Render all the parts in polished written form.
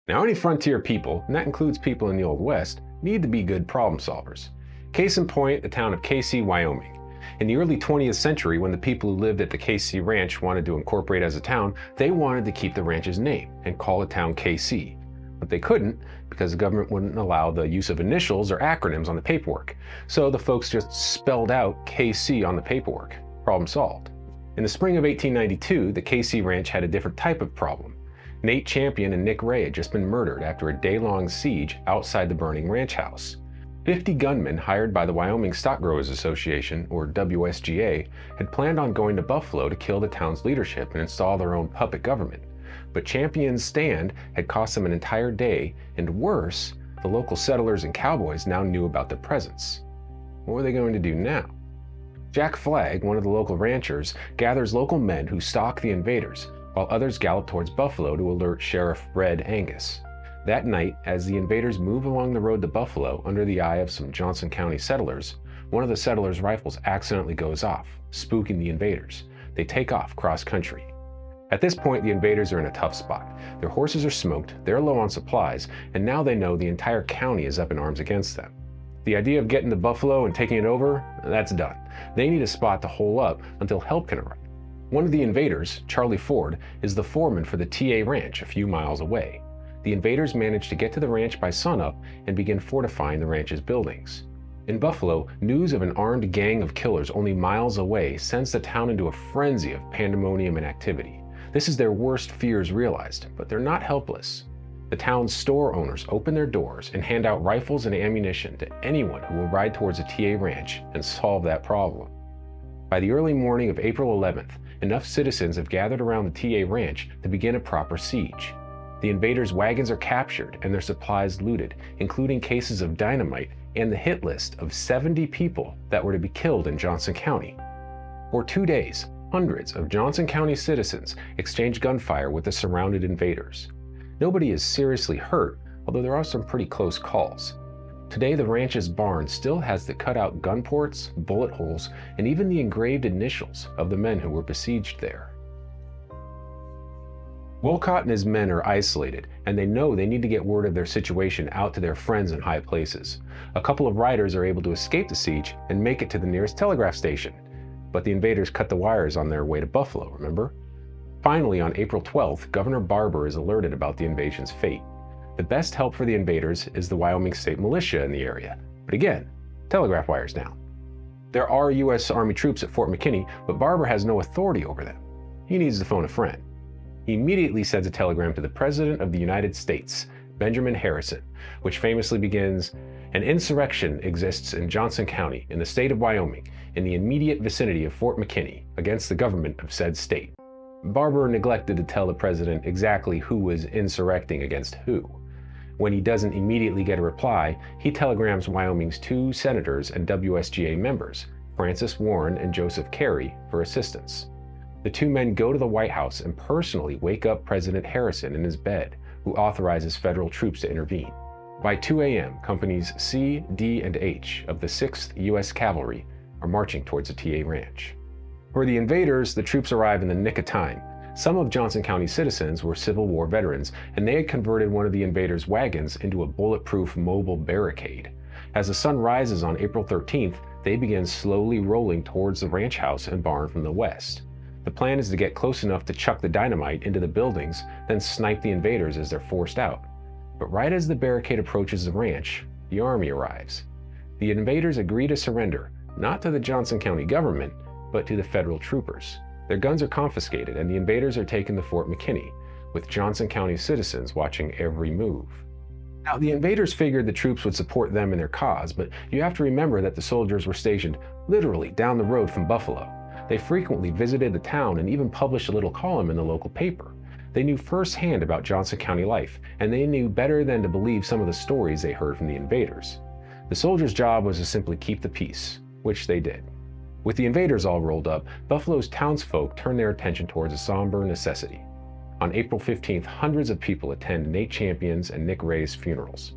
Now, any frontier people, and that includes people in the Old West, need to be good problem solvers. Case in point, the town of Casey, Wyoming. In the early 20th century, when the people who lived at the Casey Ranch wanted to incorporate as a town, they wanted to keep the ranch's name and call the town Casey. But they couldn't because the government wouldn't allow the use of initials or acronyms on the paperwork. So the folks just spelled out KC on the paperwork. Problem solved. In the spring of 1892, the Casey Ranch had a different type of problem. Nate Champion and Nick Ray had just been murdered after a day-long siege outside the burning ranch house. 50 gunmen hired by the Wyoming Stock Growers Association, or WSGA, had planned on going to Buffalo to kill the town's leadership and install their own puppet government. But Champion's stand had cost them an entire day, and worse, the local settlers and cowboys now knew about their presence. What were they going to do now? Jack Flagg, one of the local ranchers, gathers local men who stalk the invaders, while others gallop towards Buffalo to alert Sheriff Red Angus. That night, as the invaders move along the road to Buffalo under the eye of some Johnson County settlers, one of the settlers' rifles accidentally goes off, spooking the invaders. They take off cross-country. At this point, the invaders are in a tough spot. Their horses are smoked, they're low on supplies, and now they know the entire county is up in arms against them. The idea of getting to Buffalo and taking it over, that's done. They need a spot to hole up until help can arrive. One of the invaders, Charlie Ford, is the foreman for the TA Ranch a few miles away. The invaders manage to get to the ranch by sunup and begin fortifying the ranch's buildings. In Buffalo, news of an armed gang of killers only miles away sends the town into a frenzy of pandemonium and activity. This is their worst fears realized, but they're not helpless. The town's store owners open their doors and hand out rifles and ammunition to anyone who will ride towards a TA ranch and solve that problem. By the early morning of April 11th, enough citizens have gathered around the TA ranch to begin a proper siege. The invaders' wagons are captured and their supplies looted, including cases of dynamite and the hit list of 70 people that were to be killed in Johnson County. For 2 days, hundreds of Johnson County citizens exchange gunfire with the surrounded invaders. Nobody is seriously hurt, although there are some pretty close calls. Today, the ranch's barn still has the cutout gun ports, bullet holes, and even the engraved initials of the men who were besieged there. Wolcott and his men are isolated, and they know they need to get word of their situation out to their friends in high places. A couple of riders are able to escape the siege and make it to the nearest telegraph station. But the invaders cut the wires on their way to Buffalo, remember? Finally, on April 12th, Governor Barber is alerted about the invasion's fate. The best help for the invaders is the Wyoming State Militia in the area. But again, telegraph wires down. There are U.S. Army troops at Fort McKinney, but Barber has no authority over them. He needs to phone a friend. He immediately sends a telegram to the President of the United States, Benjamin Harrison, which famously begins, "An insurrection exists in Johnson County, in the state of Wyoming, in the immediate vicinity of Fort McKinney, against the government of said state." Barber neglected to tell the president exactly who was insurrecting against who. When he doesn't immediately get a reply, he telegrams Wyoming's 2 senators and WSGA members, Francis Warren and Joseph Carey, for assistance. The 2 men go to the White House and personally wake up President Harrison in his bed, who authorizes federal troops to intervene. By 2 a.m., companies C, D, and H of the 6th U.S. Cavalry are marching towards the TA Ranch. For the invaders, the troops arrive in the nick of time. Some of Johnson County citizens were Civil War veterans, and they had converted one of the invaders' wagons into a bulletproof mobile barricade. As the sun rises on April 13th, they begin slowly rolling towards the ranch house and barn from the west. The plan is to get close enough to chuck the dynamite into the buildings, then snipe the invaders as they're forced out. But right as the barricade approaches the ranch, the army arrives. The invaders agree to surrender, not to the Johnson County government, but to the federal troopers. Their guns are confiscated and the invaders are taken to Fort McKinney, with Johnson County citizens watching every move. Now, the invaders figured the troops would support them in their cause, but you have to remember that the soldiers were stationed literally down the road from Buffalo. They frequently visited the town and even published a little column in the local paper. They knew firsthand about Johnson County life, and they knew better than to believe some of the stories they heard from the invaders. The soldiers' job was to simply keep the peace, which they did. With the invaders all rolled up, Buffalo's townsfolk turned their attention towards a somber necessity. On April 15th, hundreds of people attend Nate Champion's and Nick Ray's funerals.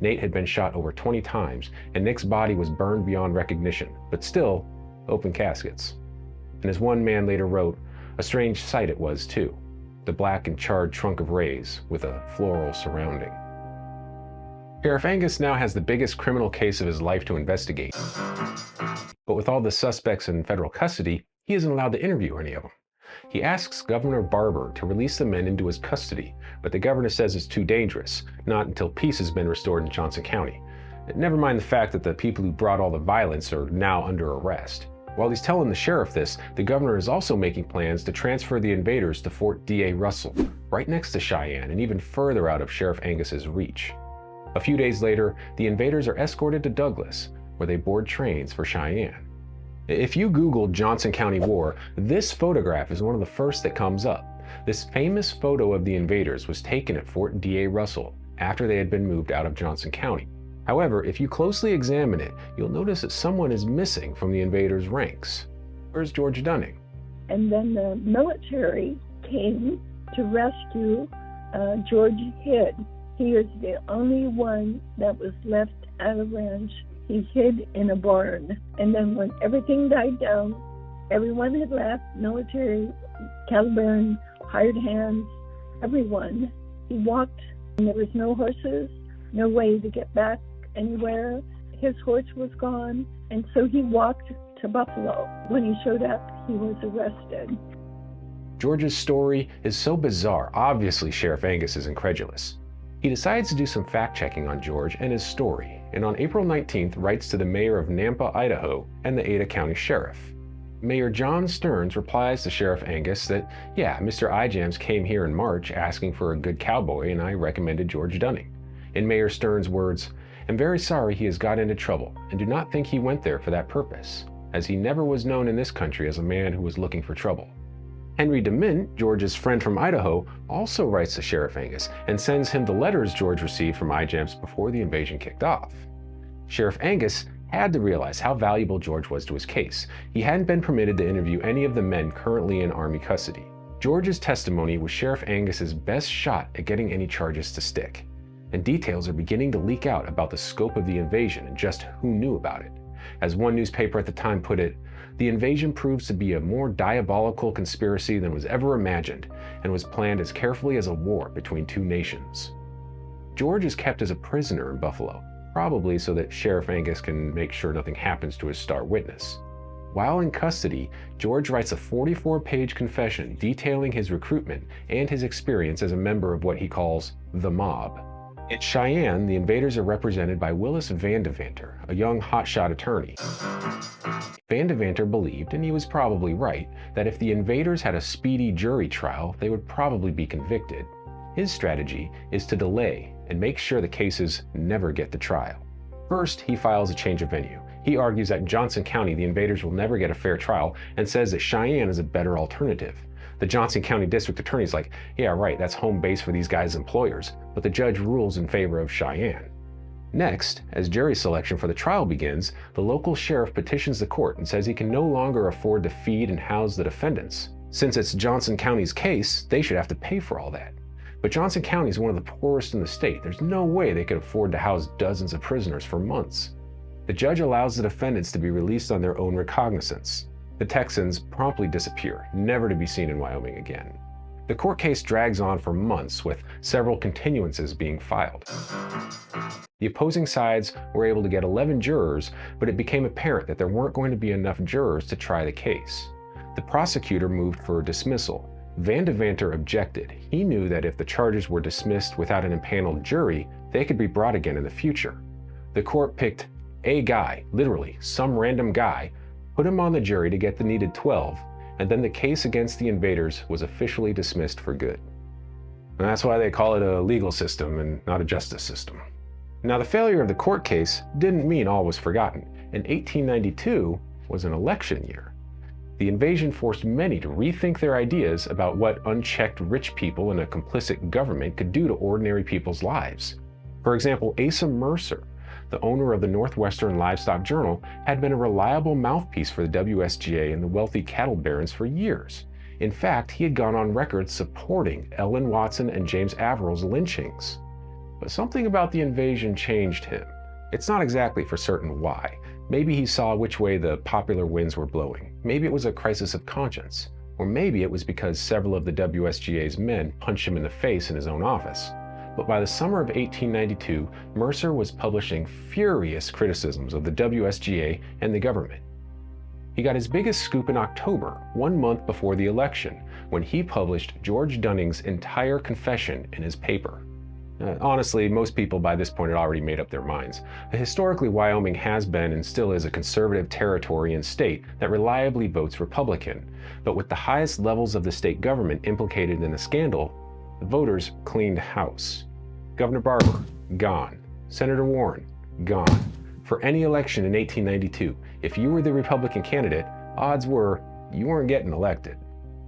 Nate had been shot over 20 times, and Nick's body was burned beyond recognition, but still, open caskets. And as one man later wrote, a strange sight it was too. the black and charred trunk of Ray's with a floral surrounding. Sheriff Angus now has the biggest criminal case of his life to investigate. But with all the suspects in federal custody, he isn't allowed to interview any of them. He asks Governor Barber to release the men into his custody, but the governor says it's too dangerous, not until peace has been restored in Johnson County. Never mind the fact that the people who brought all the violence are now under arrest. While he's telling the sheriff this, the governor is also making plans to transfer the invaders to Fort D.A. Russell, right next to Cheyenne and even further out of Sheriff Angus's reach. A few days later, the invaders are escorted to Douglas, where they board trains for Cheyenne. If you Google Johnson County War, this photograph is one of the first that comes up. This famous photo of the invaders was taken at Fort D.A. Russell after they had been moved out of Johnson County. However, if you closely examine it, you'll notice that someone is missing from the invaders' ranks. Where's George Dunning? And then the military came to rescue George hid. He is the only one that was left at a ranch. He hid in a barn. And then when everything died down, everyone had left, military, cattle baron, hired hands, everyone. He walked, and there was no horses, no way to get back anywhere. His horse was gone, and so he walked to Buffalo. When he showed up, he was arrested. George's story is so bizarre, obviously Sheriff Angus is incredulous. He decides to do some fact-checking on George and his story, and on April 19th writes to the mayor of Nampa, Idaho, and the Ada County Sheriff. Mayor John Stearns replies to Sheriff Angus that, yeah, Mr. Ijams came here in March asking for a good cowboy and I recommended George Dunning. In Mayor Stearns' words, I'm very sorry he has got into trouble and do not think he went there for that purpose, as he never was known in this country as a man who was looking for trouble. Henry DeMint, George's friend from Idaho, also writes to Sheriff Angus and sends him the letters George received from Ijams before the invasion kicked off. Sheriff Angus had to realize how valuable George was to his case. He hadn't been permitted to interview any of the men currently in Army custody. George's testimony was Sheriff Angus's best shot at getting any charges to stick, and details are beginning to leak out about the scope of the invasion and just who knew about it. As one newspaper at the time put it, the invasion proves to be a more diabolical conspiracy than was ever imagined and was planned as carefully as a war between two nations. George is kept as a prisoner in Buffalo, probably so that Sheriff Angus can make sure nothing happens to his star witness. While in custody, George writes a 44-page confession detailing his recruitment and his experience as a member of what he calls the mob. In Cheyenne, the invaders are represented by Willis Vandevanter, a young hotshot attorney. Vandevanter believed, and he was probably right, that if the invaders had a speedy jury trial, they would probably be convicted. His strategy is to delay and make sure the cases never get to trial. First, he files a change of venue. He argues that in Johnson County, the invaders will never get a fair trial and says that Cheyenne is a better alternative. The Johnson County District Attorney's like, yeah, right, that's home base for these guys' employers, but the judge rules in favor of Cheyenne. Next, as jury selection for the trial begins, the local sheriff petitions the court and says he can no longer afford to feed and house the defendants. Since it's Johnson County's case, they should have to pay for all that. But Johnson County is one of the poorest in the state. There's no way they could afford to house dozens of prisoners for months. The judge allows the defendants to be released on their own recognizance. The Texans promptly disappear, never to be seen in Wyoming again. The court case drags on for months, with several continuances being filed. The opposing sides were able to get 11 jurors, but it became apparent that there weren't going to be enough jurors to try the case. The prosecutor moved for dismissal. Vandevanter objected. He knew that if the charges were dismissed without an impaneled jury, they could be brought again in the future. The court picked a guy, literally some random guy, put him on the jury to get the needed 12, and then the case against the invaders was officially dismissed for good. And that's why they call it a legal system and not a justice system. Now, the failure of the court case didn't mean all was forgotten. In 1892 was an election year. The invasion forced many to rethink their ideas about what unchecked rich people in a complicit government could do to ordinary people's lives. For example, Asa Mercer, the owner of the Northwestern Livestock Journal, had been a reliable mouthpiece for the WSGA and the wealthy cattle barons for years. In fact, he had gone on record supporting Ellen Watson and James Averill's lynchings. But something about the invasion changed him. It's not exactly for certain why. Maybe he saw which way the popular winds were blowing. Maybe it was a crisis of conscience. Or maybe it was because several of the WSGA's men punched him in the face in his own office. But by the summer of 1892, Mercer was publishing furious criticisms of the WSGA and the government. He got his biggest scoop in October, 1 month before the election, when he published George Dunning's entire confession in his paper. Honestly, most people by this point had already made up their minds. Historically, Wyoming has been and still is a conservative territory and state that reliably votes Republican. But with the highest levels of the state government implicated in the scandal, the voters cleaned house. Governor Barber, gone. Senator Warren, gone. For any election in 1892, if you were the Republican candidate, odds were you weren't getting elected.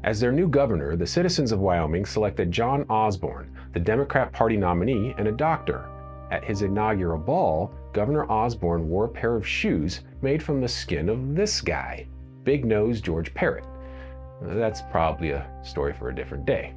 As their new governor, the citizens of Wyoming selected John Osborne, the Democrat Party nominee and a doctor. At his inaugural ball, Governor Osborne wore a pair of shoes made from the skin of this guy, Big-Nosed George Parrott. That's probably a story for a different day.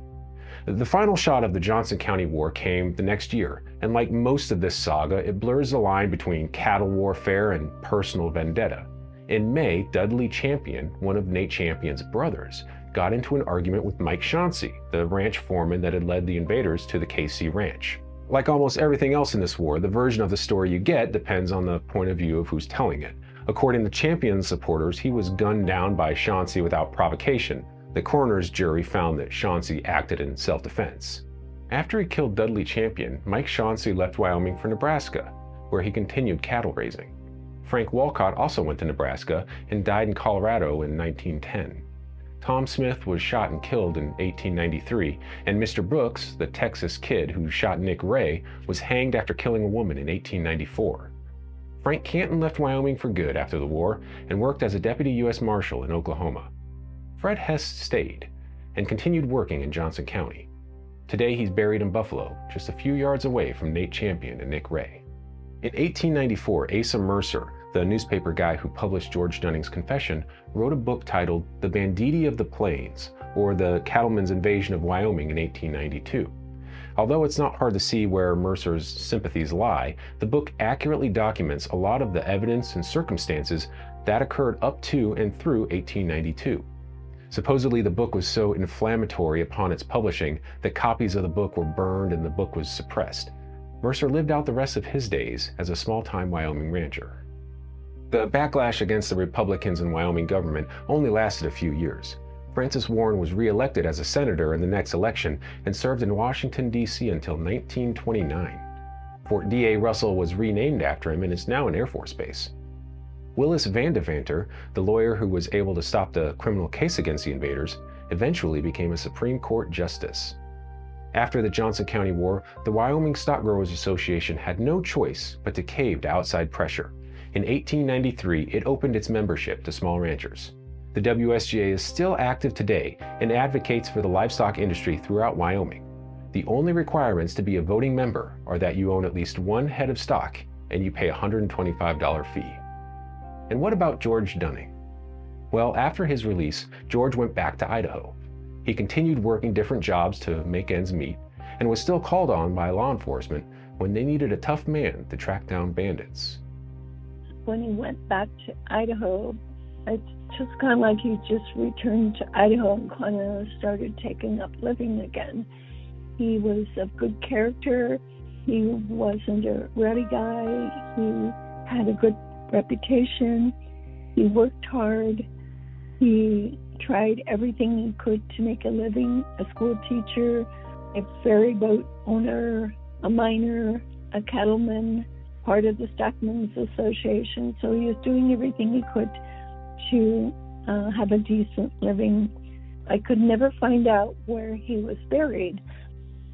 The final shot of the Johnson County War came the next year, and like most of this saga, it blurs the line between cattle warfare and personal vendetta. In May, Dudley Champion, one of Nate Champion's brothers, got into an argument with Mike Chauncey, the ranch foreman that had led the invaders to the KC Ranch. Like almost everything else in this war, the version of the story you get depends on the point of view of who's telling it. According to Champion's supporters, he was gunned down by Chauncey without provocation. The coroner's jury found that Chauncey acted in self-defense. After he killed Dudley Champion, Mike Chauncey left Wyoming for Nebraska, where he continued cattle raising. Frank Walcott also went to Nebraska and died in Colorado in 1910. Tom Smith was shot and killed in 1893, and Mr. Brooks, the Texas kid who shot Nick Ray, was hanged after killing a woman in 1894. Frank Canton left Wyoming for good after the war and worked as a deputy U.S. Marshal in Oklahoma. Fred Hest stayed and continued working in Johnson County. Today he's buried in Buffalo, just a few yards away from Nate Champion and Nick Ray. In 1894, Asa Mercer, the newspaper guy who published George Dunning's confession, wrote a book titled The Banditti of the Plains, or The Cattlemen's Invasion of Wyoming in 1892. Although it's not hard to see where Mercer's sympathies lie, the book accurately documents a lot of the evidence and circumstances that occurred up to and through 1892. Supposedly, the book was so inflammatory upon its publishing that copies of the book were burned and the book was suppressed. Mercer lived out the rest of his days as a small-time Wyoming rancher. The backlash against the Republicans in Wyoming government only lasted a few years. Francis Warren was re-elected as a senator in the next election and served in Washington, D.C. until 1929. Fort D.A. Russell was renamed after him and is now an Air Force base. Willis Van Devanter, the lawyer who was able to stop the criminal case against the invaders, eventually became a Supreme Court justice. After the Johnson County War, the Wyoming Stock Growers Association had no choice but to cave to outside pressure. In 1893, it opened its membership to small ranchers. The WSGA is still active today and advocates for the livestock industry throughout Wyoming. The only requirements to be a voting member are that you own at least one head of stock and you pay a $125 fee. And what about George Dunning? Well, after his release, George went back to Idaho. He continued working different jobs to make ends meet and was still called on by law enforcement when they needed a tough man to track down bandits. When he went back to Idaho, it's just kind of like he just returned to Idaho and kind of started taking up living again. He was of good character. He wasn't a rowdy guy. He had a good reputation. He worked hard. He tried everything he could to make a living, a school teacher, a ferry boat owner, a miner, a cattleman, part of the Stockmen's Association. So he was doing everything he could to have a decent living. I could never find out where he was buried.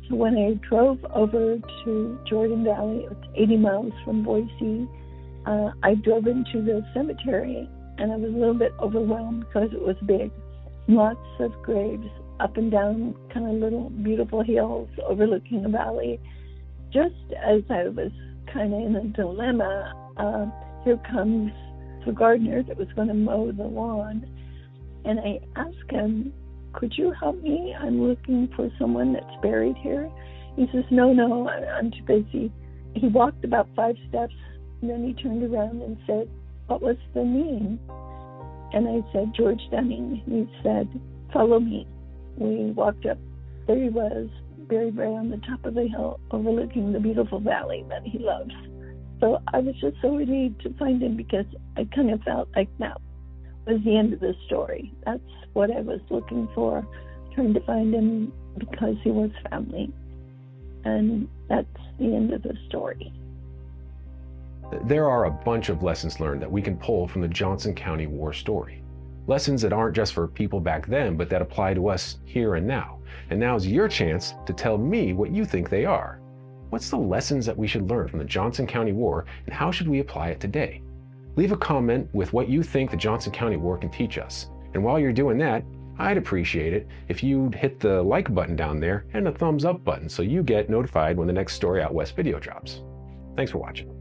So when I drove over to Jordan Valley, it's 80 miles from Boise, I drove into the cemetery and I was a little bit overwhelmed because it was big. Lots of graves up and down kind of little beautiful hills overlooking the valley. Just as I was kind of in a dilemma, here comes the gardener that was going to mow the lawn. And I asked him, could you help me? I'm looking for someone that's buried here. He says, no, I'm too busy. He walked about 5 steps, and then he turned around and said, what was the name? And I said, George Dunning. He said, follow me. We walked up. There he was, buried right on the top of the hill, overlooking the beautiful valley that he loves. So I was just so relieved to find him, because I kind of felt like that was the end of the story. That's what I was looking for, trying to find him because he was family. And that's the end of the story. There are a bunch of lessons learned that we can pull from the Johnson County War story. Lessons that aren't just for people back then, but that apply to us here and now. And now's your chance to tell me what you think they are. What's the lessons that we should learn from the Johnson County War, and how should we apply it today? Leave a comment with what you think the Johnson County War can teach us. And while you're doing that, I'd appreciate it if you'd hit the like button down there and the thumbs up button so you get notified when the next Story Out West video drops. Thanks for watching.